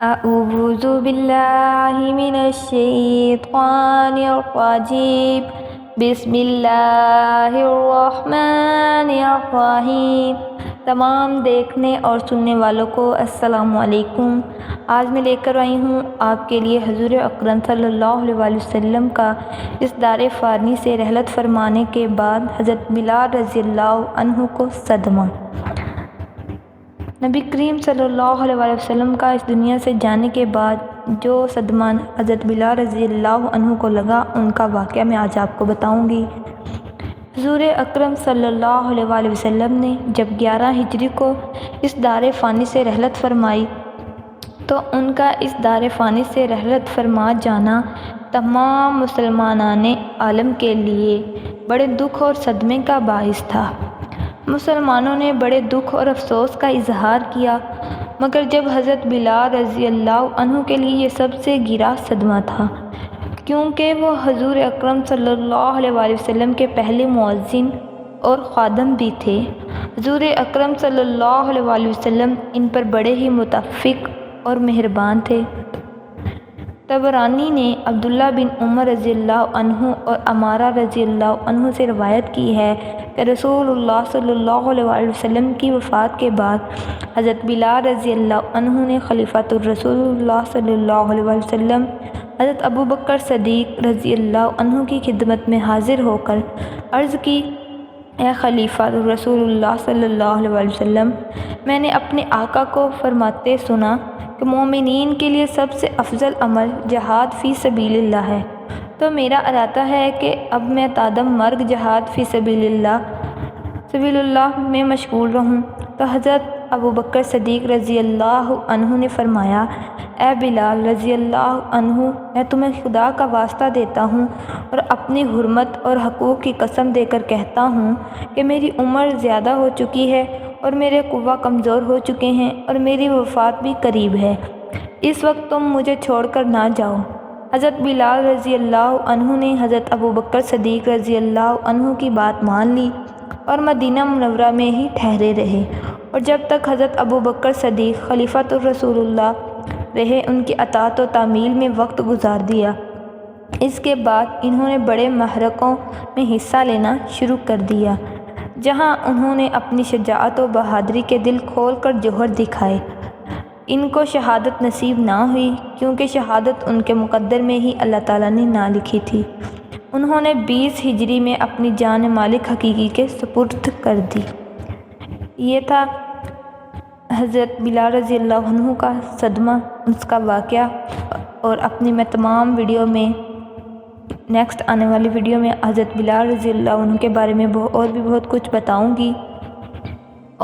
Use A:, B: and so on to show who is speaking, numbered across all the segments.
A: أعوذ بالله من الشيطان الرجيم بسم اللہ الرحمن الرحیم۔ تمام دیکھنے اور سننے والوں کو السلام علیکم۔ آج میں لے کر آئی ہوں آپ کے لیے حضور اکرم صلی اللہ علیہ وسلم کا اس دار فانی سے رحلت فرمانے کے بعد حضرت بلال رضی اللہ عنہ کو صدمہ۔ نبی کریم صلی اللہ علیہ وسلم کا اس دنیا سے جانے کے بعد جو صدمہ حضرت بلال رضی اللہ عنہ کو لگا، ان کا واقعہ میں آج آپ کو بتاؤں گی۔ حضور اکرم صلی اللہ علیہ وسلم نے جب 11 ہجری کو اس دار فانی سے رحلت فرمائی تو ان کا اس دار فانی سے رحلت فرما جانا تمام مسلمانان عالم کے لیے بڑے دکھ اور صدمے کا باعث تھا۔ مسلمانوں نے بڑے دکھ اور افسوس کا اظہار کیا، مگر جب حضرت بلال رضی اللہ عنہ کے لیے یہ سب سے گرا صدمہ تھا، کیونکہ وہ حضور اکرم صلی اللہ علیہ وسلم کے پہلے مؤذن اور خادم بھی تھے۔ حضور اکرم صلی اللہ علیہ وسلم ان پر بڑے ہی متفق اور مہربان تھے۔ طبرانی نے عبداللہ بن عمر رضی اللہ عنہ اور عمارہ رضی اللہ عنہ سے روایت کی ہے کہ رسول اللہ صلی اللہ علیہ وسلم کی وفات کے بعد حضرت بلال رضی اللہ عنہ نے خلیفۃ الرسول اللہ صلی اللہ علیہ وسلم حضرت ابو بکر صدیق رضی اللہ عنہ کی خدمت میں حاضر ہو کر عرض کی، اے خلیفہ رسول اللہ صلی اللہ علیہ وسلم، میں نے اپنے آقا کو فرماتے سنا کہ مومنین کے لیے سب سے افضل عمل جہاد فی سبیل اللہ ہے، تو میرا ارادہ ہے کہ اب میں تادم مرگ جہاد فی سبیل اللہ میں مشغول رہوں۔ تو حضرت ابو بکر صدیق رضی اللہ عنہ نے فرمایا، اے بلال رضی اللہ عنہ، میں تمہیں خدا کا واسطہ دیتا ہوں اور اپنی حرمت اور حقوق کی قسم دے کر کہتا ہوں کہ میری عمر زیادہ ہو چکی ہے اور میرے قوہ کمزور ہو چکے ہیں اور میری وفات بھی قریب ہے، اس وقت تم مجھے چھوڑ کر نہ جاؤ۔ حضرت بلال رضی اللہ عنہ نے حضرت ابو بکر صدیق رضی اللہ عنہ کی بات مان لی اور مدینہ منورہ میں ہی ٹھہرے رہے، اور جب تک حضرت ابو بکر صدیق خلیفۃ الرسول اللہ رہے ان کی اطاعت و تعمیل میں وقت گزار دیا۔ اس کے بعد انہوں نے بڑے معرکوں میں حصہ لینا شروع کر دیا، جہاں انہوں نے اپنی شجاعت و بہادری کے دل کھول کر جوہر دکھائے۔ ان کو شہادت نصیب نہ ہوئی، کیونکہ شہادت ان کے مقدر میں ہی اللہ تعالیٰ نے نہ لکھی تھی۔ انہوں نے 20 ہجری میں اپنی جان مالک حقیقی کے سپرد کر دی۔ یہ تھا حضرت بلال رضی اللہ عنہ کا صدمہ، اس کا واقعہ، اور اپنی میں تمام ویڈیو میں نیکسٹ آنے والی ویڈیو میں حضرت بلال رضی اللہ عنہ کے بارے میں اور بھی بہت کچھ بتاؤں گی،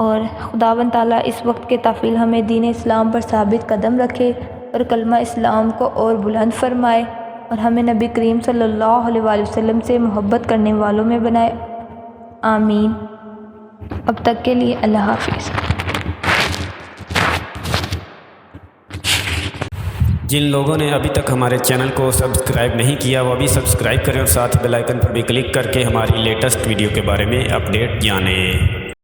A: اور خداوند تعالیٰ اس وقت کے تافیل ہمیں دین اسلام پر ثابت قدم رکھے اور کلمہ اسلام کو اور بلند فرمائے، اور ہمیں نبی کریم صلی اللہ علیہ وسلم سے محبت کرنے والوں میں بنائے، آمین۔ اب تک کے لیے اللہ حافظ۔
B: جن لوگوں نے ابھی تک ہمارے چینل کو سبسکرائب نہیں کیا وہ ابھی سبسکرائب کریں اور ساتھ بیل آئکن پر بھی کلک کر کے ہماری لیٹسٹ ویڈیو کے بارے میں اپڈیٹ جانیں۔